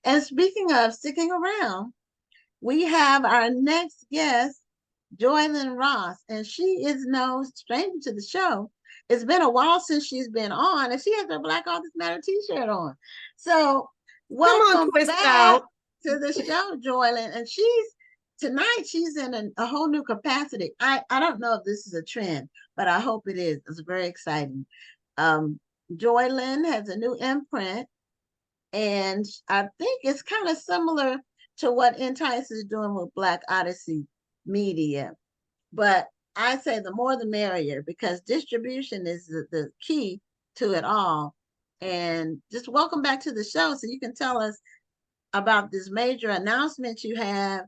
And speaking of sticking around, we have our next guest, Joylynn Ross, and she is no stranger to the show. It's been a while since she's been on, and she has her Black Authors Matter t-shirt on. So Come on, welcome twist back out. to the show, Joylynn. And she's in a whole new capacity. I don't know if this is a trend, but I hope it is. It's very exciting. Um, Joylynn has a new imprint, and I think it's kind of similar to what Entice is doing with Black Odyssey Media. But I say the more the merrier, because distribution is the key to it all. And just welcome back to the show so you can tell us about this major announcement you have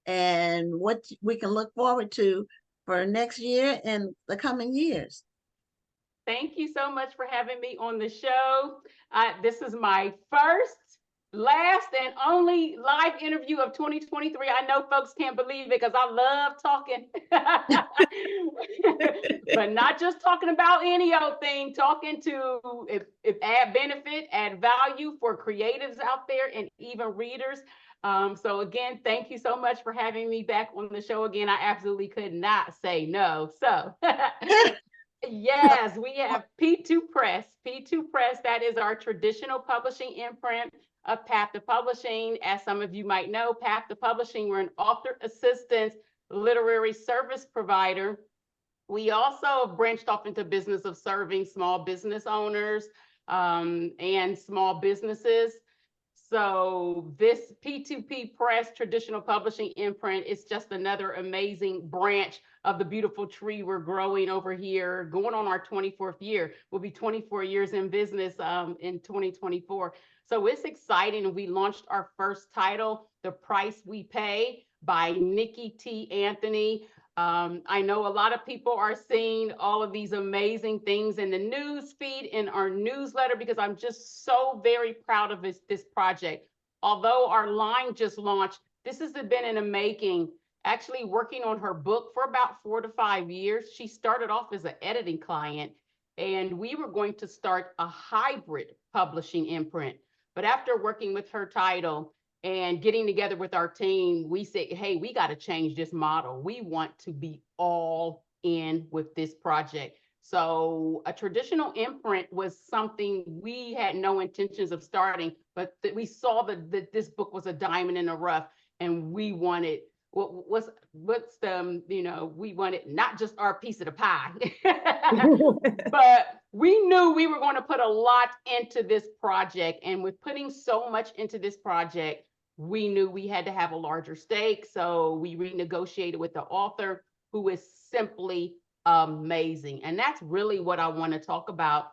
and what we can look forward to for next year and the coming years. Thank you so much for having me on the show. This is my first, last, and only live interview of 2023. I know folks can't believe it because I love talking, but not just talking about any old thing, talking to if add benefit, add value for creatives out there and even readers. So again, thank you so much for having me back on the show again. I absolutely could not say no. So yes, we have P2 Press. P2 Press, that is our traditional publishing imprint of Path to Publishing. As some of you might know, Path to Publishing, we're an author assistance literary service provider. We also have branched off into business of serving small business owners and small businesses. So this P2P Press traditional publishing imprint is just another amazing branch of the beautiful tree we're growing over here, going on our 24th year. We'll be 24 years in business in 2024. So it's exciting. We launched our first title, The Price We Pay by Nikki T. Anthony. I know a lot of people are seeing all of these amazing things in the news feed, in our newsletter, because I'm just so very proud of this project. Although our line just launched, this has been in the making, actually working on her book for about 4 to 5 years. She started off as an editing client, and we were going to start a hybrid publishing imprint. But after working with her title, and getting together with our team, we said, hey, we got to change this model. We want to be all in with this project. So a traditional imprint was something we had no intentions of starting, but we saw that this book was a diamond in the rough, and we wanted what's the, we wanted not just our piece of the pie, but we knew we were going to put a lot into this project. And with putting so much into this project, we knew we had to have a larger stake. So we renegotiated with the author, who is simply amazing. And that's really what I want to talk about.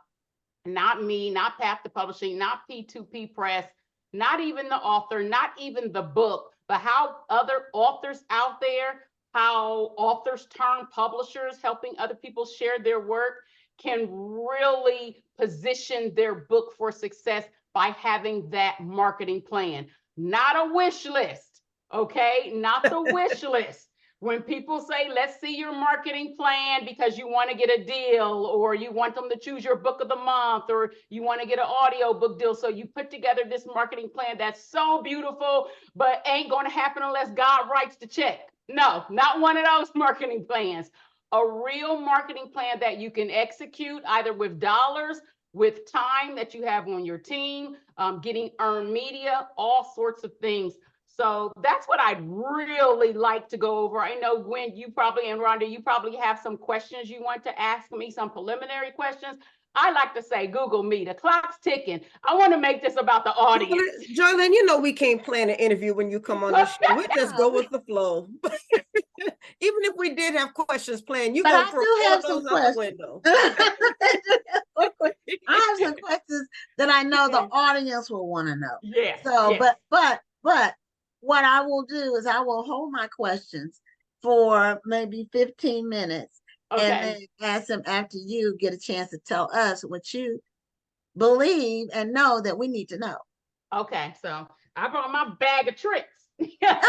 Not me, not Path to Publishing, not P2P Press, not even the author, not even the book, but how other authors out there, how authors turn publishers, helping other people share their work, can really position their book for success by having that marketing plan. Not a wish list, okay? Not the wish list. When people say, let's see your marketing plan because you want to get a deal, or you want them to choose your book of the month, or you want to get an audio book deal. So you put together this marketing plan that's so beautiful, but ain't going to happen unless God writes the check. No, not one of those marketing plans. A real marketing plan that you can execute either with dollars, with time that you have on your team, getting earned media, all sorts of things. So that's what I'd really like to go over. I know Gwen, you probably, and Rhonda, you probably have some questions you want to ask me, some preliminary questions. I like to say, Google me, the clock's ticking. I want to make this about the audience. Joylynn, you know we can't plan an interview when you come on the show. We just go with the flow. Even if we did have questions planned, you gonna throw all those out the window. I have some questions that I know the audience will want to know. Yeah. So, yes. but what I will do is I will hold my questions for maybe 15 minutes. Okay. And then ask them after you get a chance to tell us what you believe and know that we need to know. Okay, so I brought my bag of tricks. I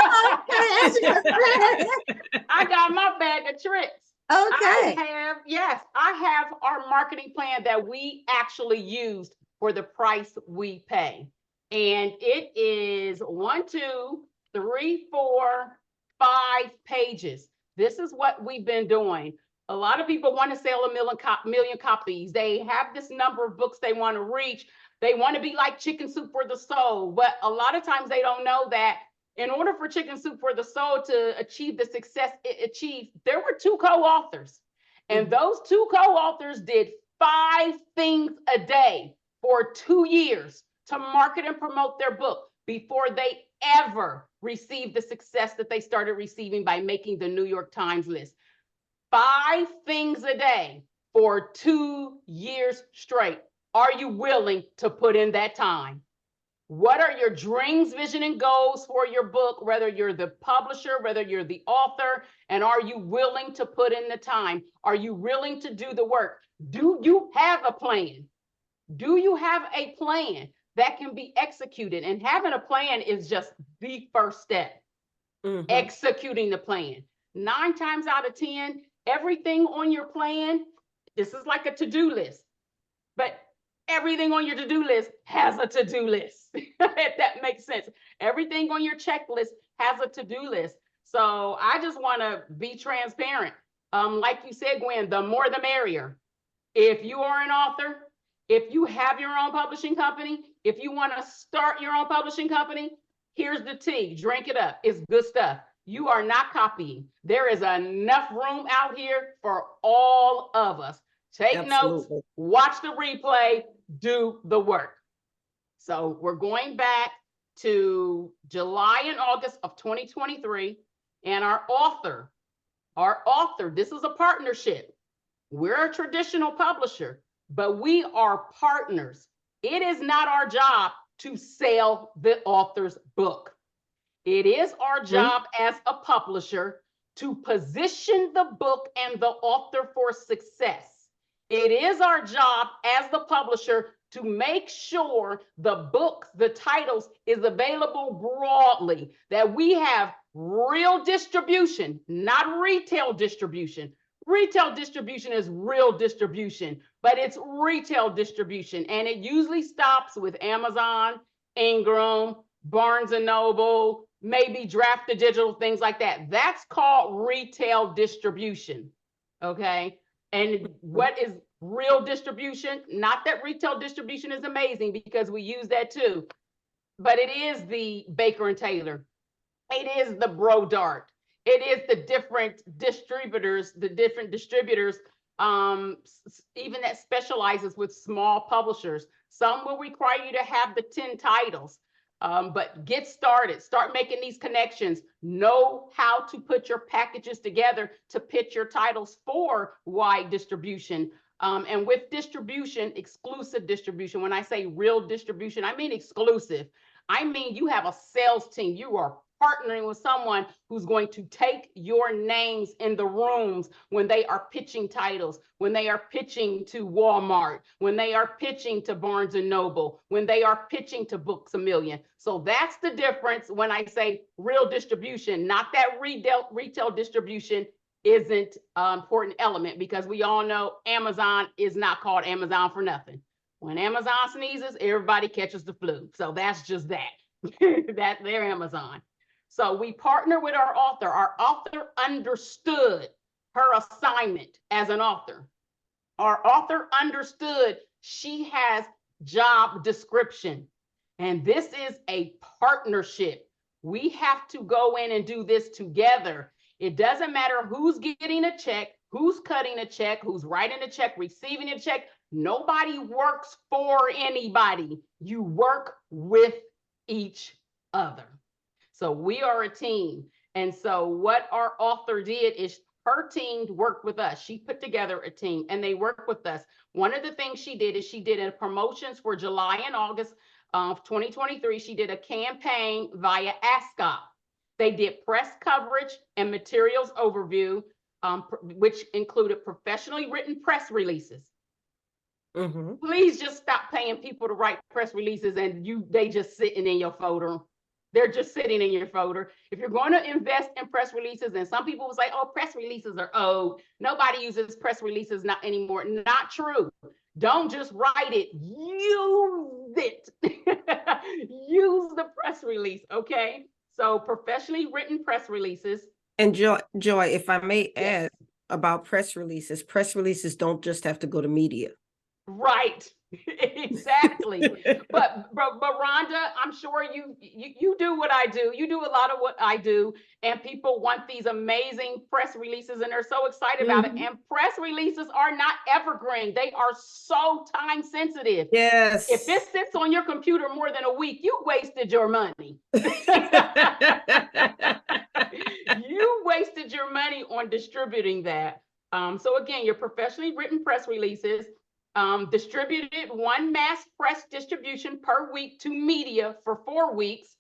got my bag of tricks. Okay. I have our marketing plan that we actually used for The Price We Pay. And it is 1, 2, 3, 4, 5 pages. This is what we've been doing. A lot of people want to sell a million copies. They have this number of books they want to reach. They want to be like Chicken Soup for the Soul. But a lot of times they don't know that in order for Chicken Soup for the Soul to achieve the success it achieved, there were 2 co-authors. And those 2 co-authors did 5 things a day for 2 years to market and promote their book before they ever received the success that they started receiving by making the New York Times list. 5 things a day for 2 years straight. Are you willing to put in that time? What are your dreams, vision, and goals for your book, whether you're the publisher, whether you're the author, and are you willing to put in the time? Are you willing to do the work? Do you have a plan? Do you have a plan that can be executed? And having a plan is just the first step. Executing the plan. 9 times out of 10, everything on your plan, this is like a to-do list, but everything on your to-do list has a to-do list, if that makes sense. Everything on your checklist has a to-do list. So I just want to be transparent. Like you said, Gwen, the more the merrier. If you are an author, if you have your own publishing company, if you want to start your own publishing company, here's the tea. Drink it up. It's good stuff. You are not copying. There is enough room out here for all of us. Take notes, watch the replay, do the work. So we're going back to July and August of 2023, and our author, this is a partnership. We're a traditional publisher, but we are partners. It is not our job to sell the author's book. It is our job as a publisher to position the book and the author for success. It is our job as the publisher to make sure the book, the titles, is available broadly, that we have real distribution, not retail distribution. Retail distribution is real distribution, but it's retail distribution, and it usually stops with Amazon, Ingram, Barnes and Noble, maybe Draft to Digital, things like that. That's called retail distribution, okay? And what is real distribution? Not that retail distribution is amazing, because we use that too, but it is the Baker and Taylor. It is the Brodart. It is the different distributors, even that specializes with small publishers. Some will require you to have the 10 titles, but get started, start making these connections, know how to put your packages together to pitch your titles for wide distribution. And with distribution, exclusive distribution, when I say real distribution, I mean exclusive. I mean, you have a sales team. You are partnering with someone who's going to take your names in the rooms when they are pitching titles, when they are pitching to Walmart, when they are pitching to Barnes and Noble, when they are pitching to Books A Million. So that's the difference when I say real distribution, not that retail distribution isn't an important element, because we all know Amazon is not called Amazon for nothing. When Amazon sneezes, everybody catches the flu. So that's just that. That they're Amazon. So we partner with our author. Our author understood her assignment as an author. Our author understood she has job description. And this is a partnership. We have to go in and do this together. It doesn't matter who's getting a check, who's cutting a check, who's writing a check, receiving a check. Nobody works for anybody. You work with each other. So we are a team. And so what our author did is her team worked with us. She put together a team and they worked with us. One of the things she did is she did a promotions for July and August of 2023. She did a campaign via ASCOP. They did press coverage and materials overview, which included professionally written press releases. Please just stop paying people to write press releases and they just sitting in your folder. They're just sitting in your folder. If you're going to invest in press releases, and some people will say, oh, press releases are old. Nobody uses press releases not anymore. Not true. Don't just write it. Use it. release, okay? So professionally written press releases. And Joy, if I may Yes. add about press releases don't just have to go to media. Right. Exactly. But Rhonda, I'm sure you do what I do. You do a lot of what I do, and people want these amazing press releases, and they're so excited about it. And press releases are not evergreen. They are so time sensitive. Yes. If this sits on your computer more than a week, you wasted your money. You wasted your money on distributing that. So again, your professionally written press releases, distributed one mass press distribution per week to media for 4 weeks,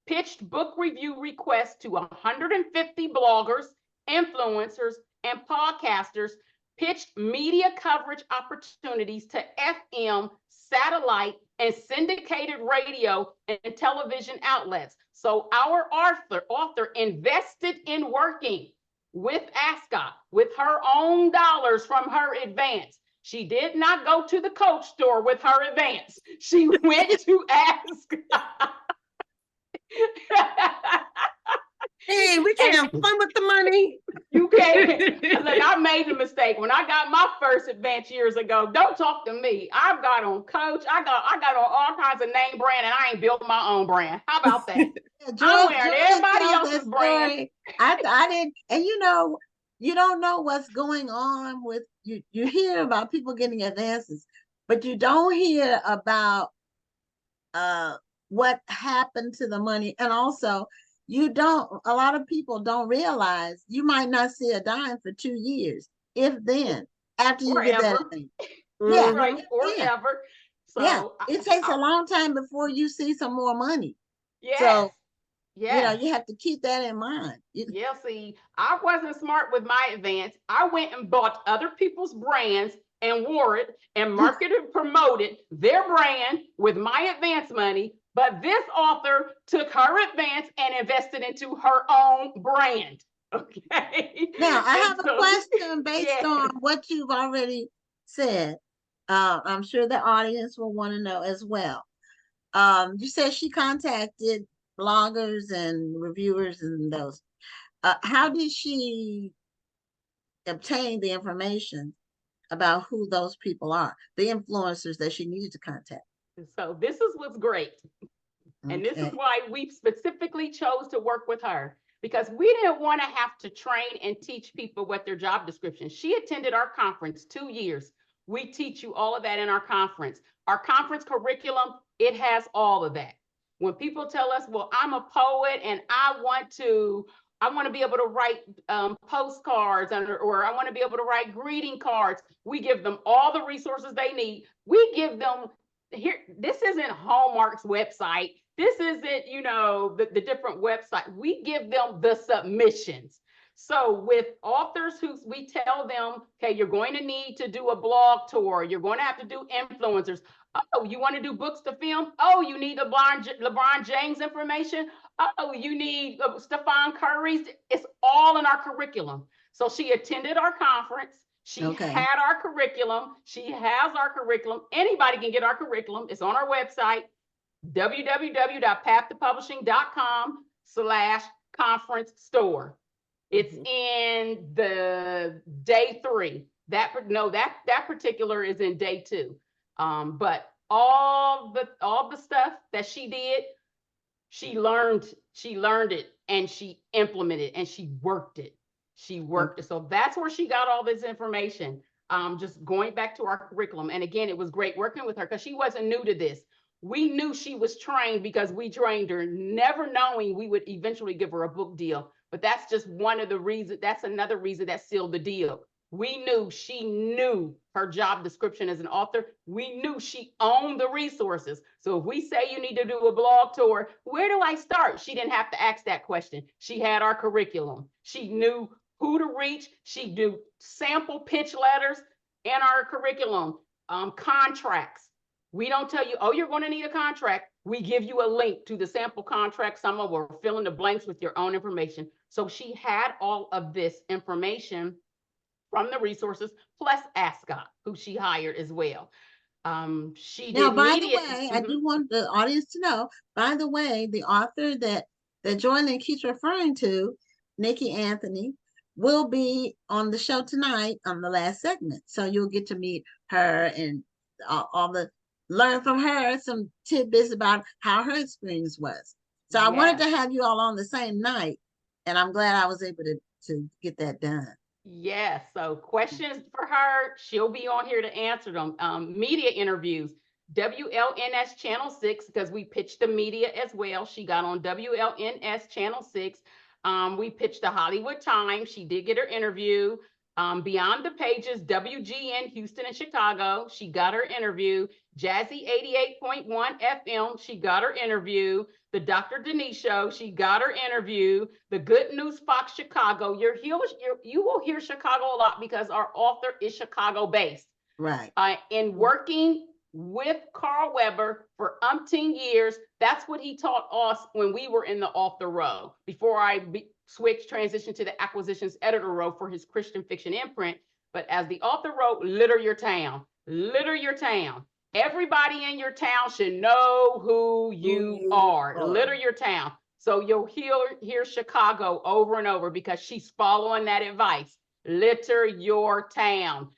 pitched book review requests to 150 bloggers, influencers, and podcasters, pitched media coverage opportunities to FM, satellite, and syndicated radio and television outlets. So our author invested in working with Ascot with her own dollars from her advance. She did not go to the Coach store with her advance. She went to Ascot. Hey, we can have fun with the money. You can't. Look, I made a mistake when I got my first advance years ago. Don't talk to me. I've got on Coach. I got on all kinds of name brand, and I ain't built my own brand. How about that? I'm wearing everybody else's brand. I didn't, and you don't know what's going on with you. You hear about people getting advances, but you don't hear about what happened to the money. And also, a lot of people don't realize you might not see a dime for 2 years, if then, after you get that thing. Yeah, right, or ever. So yeah, it takes a long time before you see some more money. Yes. So yes. You have to keep that in mind. Yeah, see, I wasn't smart with my advance. I went and bought other people's brands and wore it and marketed and promoted their brand with my advance money. But this author took her advance and invested into her own brand. Okay. Now, I have a question based on what you've already said. I'm sure the audience will want to know as well. You said she contacted bloggers and reviewers and those. How did she obtain the information about who those people are, the influencers that she needed to contact? So this is what's great. Okay. And this is why we specifically chose to work with her, because we didn't want to have to train and teach people what their job description. She attended our conference 2 years. We teach you all of that in our conference. Our conference curriculum, it has all of that. When people tell us, well, I'm a poet and I want to be able to write postcards or I want to be able to write greeting cards, we give them all the resources they need. We give them here. This isn't Hallmark's website. This isn't, the different websites. We give them the submissions. So with authors we tell them, okay, you're going to need to do a blog tour. You're going to have to do influencers. Oh, you want to do books to film? Oh, you need LeBron James information? Oh, you need Stephen Curry's. It's all in our curriculum. So she attended our conference. She had our curriculum. She has our curriculum. Anybody can get our curriculum. It's on our website, www.pathtopublishing.com/conference store. It's in the day 3. That particular is in day 2. But all the stuff that she did, she learned it and she implemented and she worked it. She worked it. So that's where she got all this information. Just going back to our curriculum. And again, it was great working with her because she wasn't new to this. We knew she was trained because we trained her, never knowing we would eventually give her a book deal. But that's just one of the reasons. That's another reason that sealed the deal. We knew she knew her job description as an author. We knew she owned the resources. So if we say you need to do a blog tour, where do I start? She didn't have to ask that question. She had our curriculum. She knew who to reach. She knew sample pitch letters in our curriculum, contracts. We don't tell you, oh, you're going to need a contract. We give you a link to the sample contract. Some of them fill in the blanks with your own information. So she had all of this information from the resources, plus Ascot, who she hired as well. She Now, did by the media. way, I do want the audience to know, by the way, the author that Joylynn keeps referring to, Nikki Anthony, will be on the show tonight on the last segment. So you'll get to meet her and learn from her some tidbits about how her experience was. So I wanted to have you all on the same night, and I'm glad I was able to get that done. Yes. So questions for her, she'll be on here to answer them. Media interviews, WLNS Channel 6, because we pitched the media as well. She got on WLNS Channel 6. We pitched the Hollywood Times. She did get her interview. Beyond the Pages, WGN Houston and Chicago. She got her interview. Jazzy 88.1 FM. She got her interview. The Dr. Denise Show. She got her interview. The Good News Fox Chicago. You will hear Chicago a lot because our author is Chicago based. Right. And working with Carl Weber for umpteen years, that's what he taught us when we were in the author row. Before I transitioned to the acquisitions editor row for his Christian fiction imprint. But as the author row, litter your town. Litter your town. Everybody in your town should know who you are. Litter your town. So you'll hear Chicago over and over because she's following that advice. Litter your town.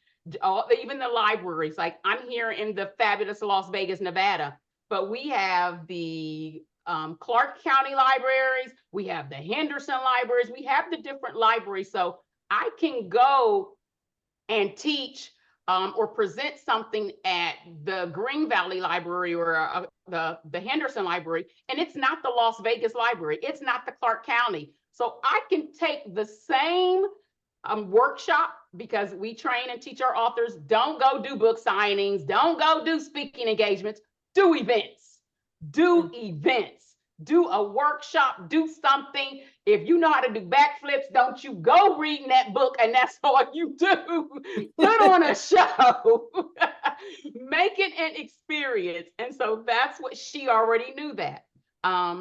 Even the libraries, like I'm here in the fabulous Las Vegas, Nevada, but we have the Clark County libraries, we have the Henderson libraries, we have the different libraries. So I can go and teach or present something at the Green Valley Library or the Henderson Library, and it's not the Las Vegas Library, it's not the Clark County. So I can take the same workshop, because we train and teach our authors, don't go do book signings, don't go do speaking engagements, do events, do a workshop, do something. If you know how to do backflips, don't you go reading that book and that's all you do. Put on a show, make it an experience. And so that's what she already knew that.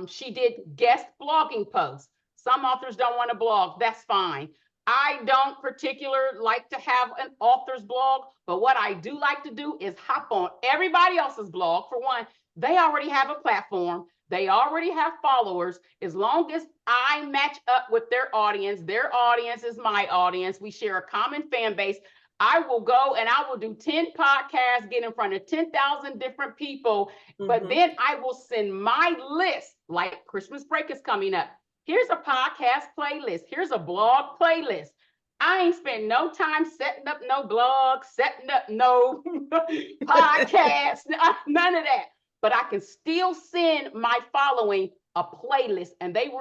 She did guest blogging posts. Some authors don't want to blog, that's fine. I don't particularly like to have an author's blog, but what I do like to do is hop on everybody else's blog. For one, they already have a platform. They already have followers. As long as I match up with their audience is my audience. We share a common fan base. I will go and I will do 10 podcasts, get in front of 10,000 different people, but then I will send my list, like Christmas break is coming up. Here's a podcast playlist. Here's a blog playlist. I ain't spent no time setting up no blog, setting up no podcast, none of that. But I can still send my following a playlist, and they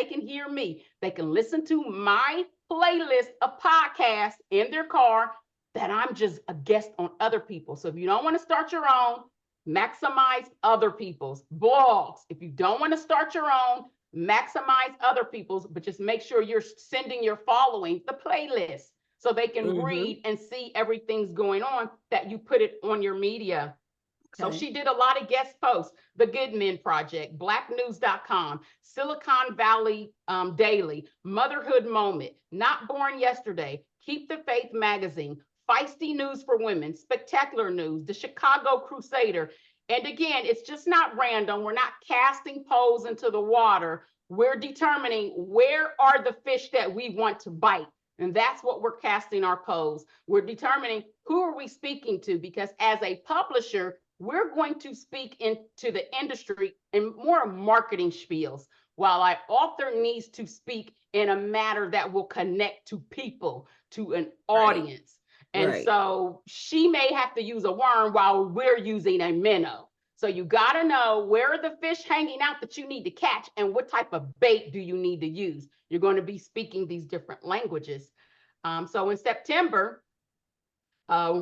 can hear me. They can listen to my playlist of podcasts in their car that I'm just a guest on other people. So if you don't want to start your own, maximize other people's blogs. If you don't want to start your own, maximize other people's, but just make sure you're sending your following the playlist so they can read and see everything's going on, that you put it on your media. Okay. So she did a lot of guest posts. The Good Men Project, blacknews.com, Silicon Valley Daily, Motherhood Moment, Not Born Yesterday, Keep the Faith Magazine, Feisty News for Women, Spectacular News, The Chicago Crusader. And again, it's just not random. We're not casting poles into the water. We're determining where are the fish that we want to bite. And that's what we're casting our poles. We're determining who are we speaking to, because as a publisher, we're going to speak into the industry in more marketing spiels, while our author needs to speak in a manner that will connect to people, to an audience. And so she may have to use a worm while we're using a minnow. So you got to know where are the fish hanging out that you need to catch, and what type of bait do you need to use. You're going to be speaking these different languages. So in September,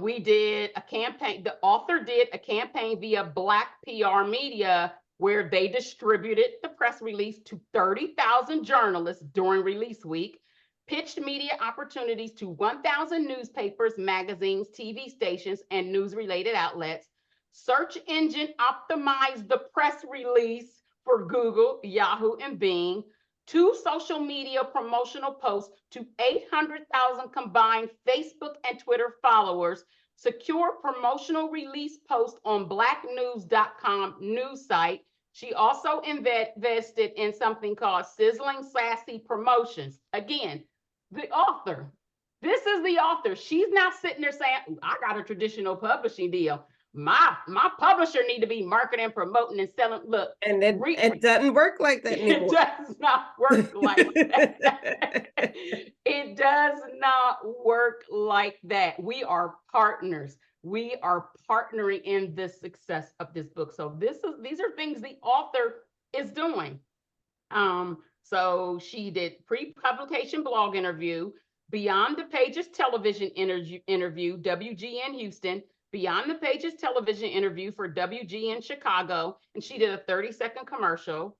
we did a campaign. The author did a campaign via Black PR Media, where they distributed the press release to 30,000 journalists during release week, pitched media opportunities to 1,000 newspapers, magazines, TV stations, and news-related outlets. Search engine optimized the press release for Google, Yahoo, and Bing. 2 social media promotional posts to 800,000 combined Facebook and Twitter followers. secure promotional release post on blacknews.com news site. She also invested in something called Sizzling Sassy Promotions. Again, the author. This is the author. She's not sitting there saying, I got a traditional publishing deal. My publisher need to be marketing, promoting, and selling. Look, and it doesn't work like that anymore. It does not work like that. It does not work like that. We are partners. We are partnering in the success of this book. So these are things the author is doing. So she did pre-publication blog interview, Beyond the Pages television interview, WGN Houston, Beyond the Pages television interview for WGN Chicago, and she did a 30-second commercial.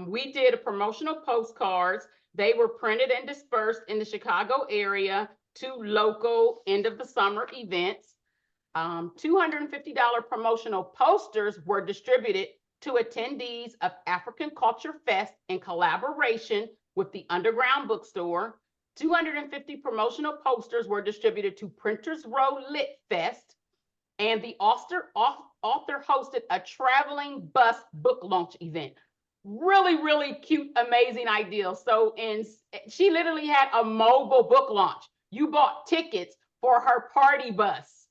We did a promotional postcards. They were printed and dispersed in the Chicago area to local end of the summer events. $250 promotional posters were distributed to attendees of African Culture Fest in collaboration with the Underground Bookstore. 250 promotional posters were distributed to Printers Row Lit Fest, and the author hosted a traveling bus book launch event. Really, really cute, amazing idea. So, she literally had a mobile book launch. You bought tickets for her party bus,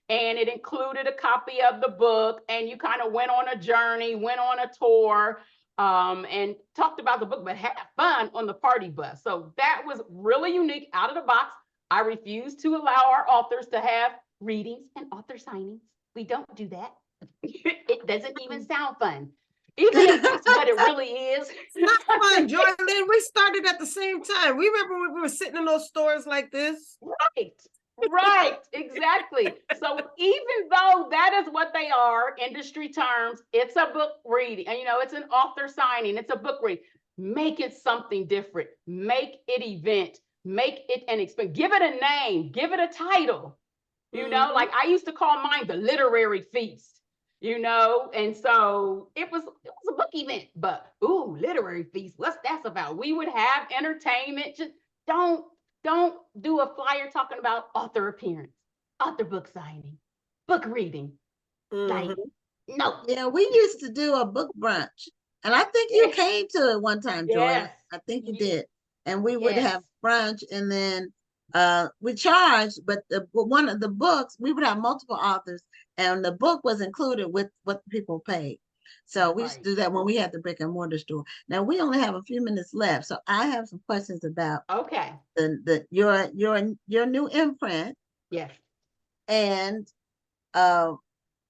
and it included a copy of the book, and you kind of went on a journey, went on a tour, and talked about the book, but had fun on the party bus. So that was really unique, out of the box. I refuse to allow our authors to have readings and author signings. We don't do that. It doesn't even sound fun. Even if that's what it really is. It's not fun, Joylynn. We started at the same time. We remember when we were sitting in those stores like this. Right, exactly. So even though that is what they are, industry terms, it's a book reading, and it's an author signing, it's a book read. Make it something different. Make it event. Make it an experience. Give it a name. Give it a title. Like I used to call mine the literary feast. And so it was a book event, but literary feast, what's that about? We would have entertainment. Just don't do a flyer talking about author appearance, author book signing, book reading. Like, no. Yeah, we used to do a book brunch, and I think you came to it one time, Joy. I think you did. And we would have brunch, and then we charged, but one of the books, we would have multiple authors, and the book was included with what people paid. So we used to do that when we had the brick and mortar store. Now we only have a few minutes left, so I have some questions about your new imprint. Yes. And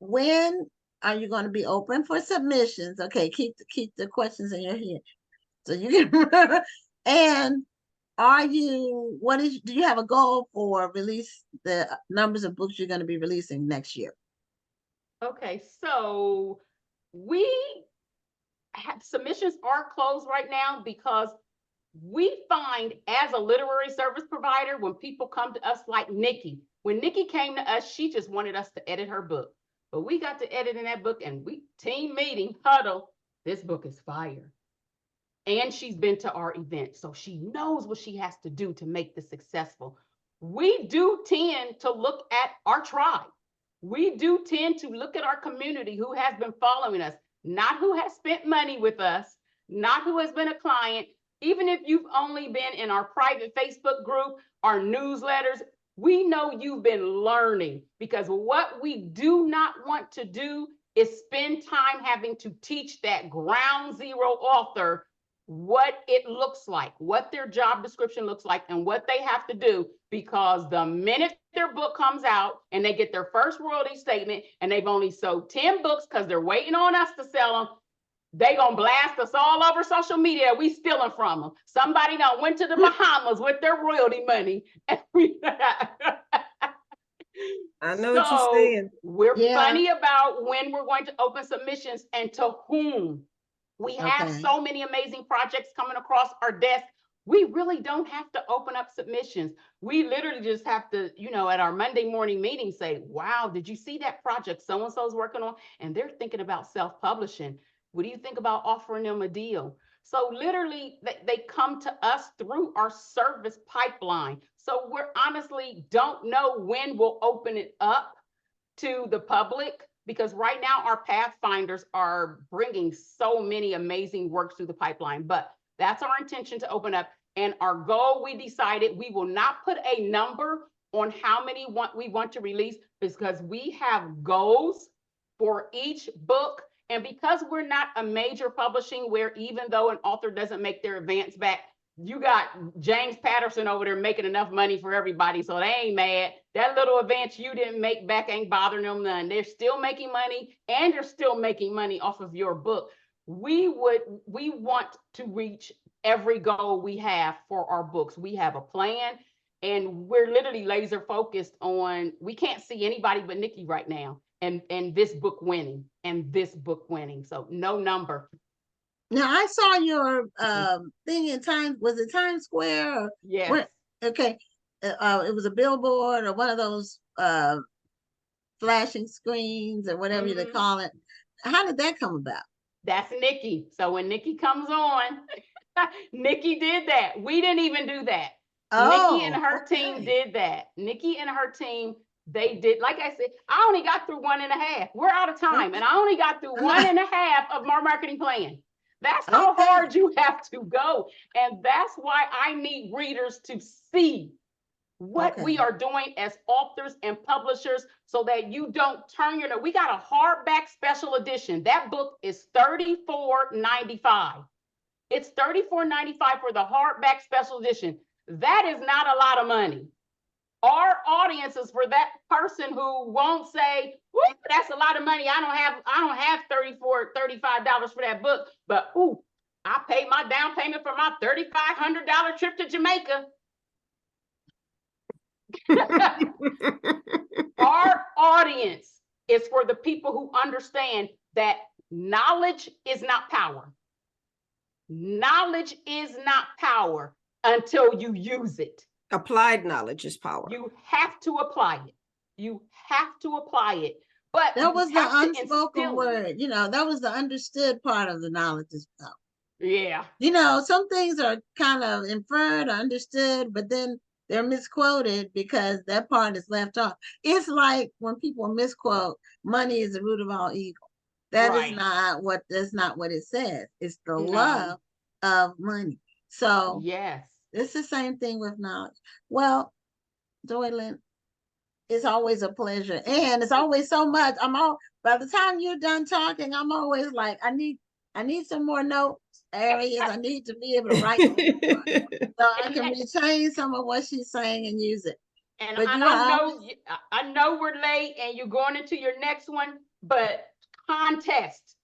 when are you going to be open for submissions? Okay, keep the questions in your head so you can. And do you have a goal for release the numbers of books you're going to be releasing next year? Okay, so we have submissions are closed right now because we find, as a literary service provider, when people come to us, like Nikki, when Nikki came to us, she just wanted us to edit her book, but we got to edit in that book, and we team meeting, huddle, this book is fire. And she's been to our event, so she knows what she has to do to make this successful. We do tend to look at our tribe. We do tend to look at our community who has been following us, not who has spent money with us, not who has been a client. Even if you've only been in our private Facebook group, our newsletters, we know you've been learning, because what we do not want to do is spend time having to teach that ground zero author what it looks like, what their job description looks like, and what they have to do, because the minute their book comes out and they get their first royalty statement and they've only sold 10 books because they're waiting on us to sell them, they gonna blast us all over social media. We stealing from them. Somebody done went to the Bahamas with their royalty money. And I know what you're saying. We're funny about when we're going to open submissions and to whom. We have so many amazing projects coming across our desk. We really don't have to open up submissions. We literally just have to, at our Monday morning meeting say, wow, did you see that project so-and-so's working on? And they're thinking about self-publishing. What do you think about offering them a deal? So literally they come to us through our service pipeline. So we're honestly don't know when we'll open it up to the public, because right now our pathfinders are bringing so many amazing works through the pipeline, but that's our intention to open up. And our goal, we decided we will not put a number on how many we want to release, because we have goals for each book. And because we're not a major publishing where even though an author doesn't make their advance back, you got James Patterson over there making enough money for everybody, so they ain't mad. That little advance you didn't make back ain't bothering them none. They're still making money, and you're still making money off of your book. We want to reach every goal we have for our books. We have a plan, and we're literally laser focused on, we can't see anybody but Nikki right now, and this book winning, and this book winning. So no number. Now I saw your thing in Times. Was it Times Square? Or yes. Where, okay, it was a billboard or one of those flashing screens or whatever they call it. How did that come about? That's Nikki. So when Nikki comes on, Nikki did that. We didn't even do that. Nikki and her team did that. Nikki and her team, they did. Like I said, I only got through 1.5. We're out of time, and I only got through 1.5 of my marketing plan. That's how hard you have to go. And that's why I need readers to see what we are doing as authors and publishers, so that you don't turn your nose. We got a hardback special edition. That book is $34.95. It's $34.95 for the hardback special edition. That is not a lot of money. Our audience is for that person who won't say, that's a lot of money. I don't have $35 for that book, but I paid my down payment for my $3,500 trip to Jamaica. Our audience is for the people who understand that knowledge is not power. Knowledge is not power until you use it. Applied knowledge is power. You have to apply it. You have to apply it. But that was the unspoken word. You know, that was the understood part of the knowledge is power. Yeah. You know, some things are kind of inferred or understood, but then they're misquoted because that part is left off. It's like when people misquote, money is the root of all evil. That is not what, that's not what it says. It's the love of money. So yes, it's the same thing with knowledge. Well, Joylynn, it's always a pleasure. And it's always so much. By the time you're done talking, I'm always like, I need some more notes areas. I need to be able to write so I can retain some of what she's saying and use it. And I know we're late and you're going into your next one, but contest,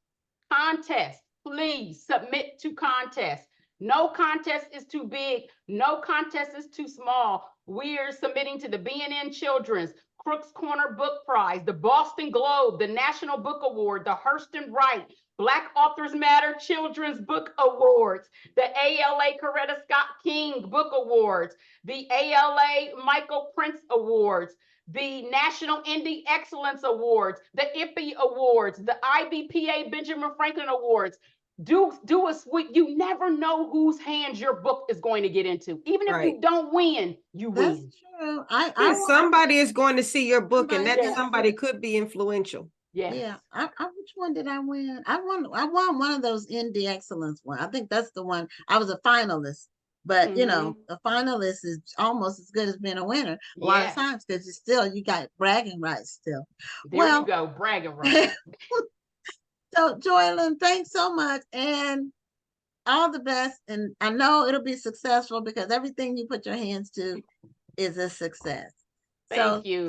please submit to contest. No contest is too big. No contest is too small. We're submitting to the BNN Children's, Crooks Corner Book Prize, the Boston Globe, the National Book Award, the Hurston Wright, Black Authors Matter Children's Book Awards, the ALA Coretta Scott King Book Awards, the ALA Michael Prince Awards, the National Indie Excellence Awards, the IPPY Awards, the IBPA Benjamin Franklin Awards. Do a sweet. You never know whose hands your book is going to get into. Even if you don't win, you win. That's true. Somebody is going to see your book, and that somebody could be influential. Yes. Yeah. Which one did I win? I won one of those Indie Excellence one. I think that's the one. I was a finalist, but you know, a finalist is almost as good as being a winner a lot of times, because you got bragging rights still. There you go, bragging rights. So Joylynn, thanks so much, and all the best. And I know it'll be successful because everything you put your hands to is a success. Thank you.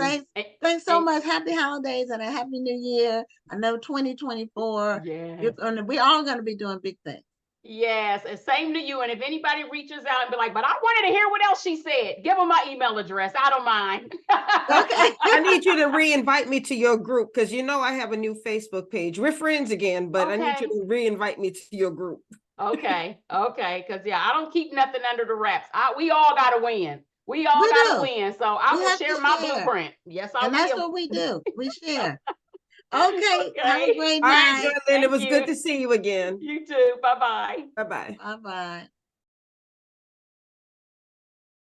Thanks so much. Happy holidays and a happy new year. I know 2024. Yes. We're all going to be doing big things. Yes, and same to you. And if anybody reaches out and be like, but I wanted to hear what else she said, give them my email address. I don't mind. Okay. I need you to re-invite me to your group, because you know I have a new Facebook page. We're friends again, but I need you to re-invite me to your group. Okay. Because I don't keep nothing under the wraps. We all got to win. We all got to win. So I will share my blueprint. Yes, I will. And that's what we do. We share. Okay. Have a great All right, night. Joylynn, it was Thank good you. to see you again. You too. Bye-bye. Bye-bye. Bye-bye.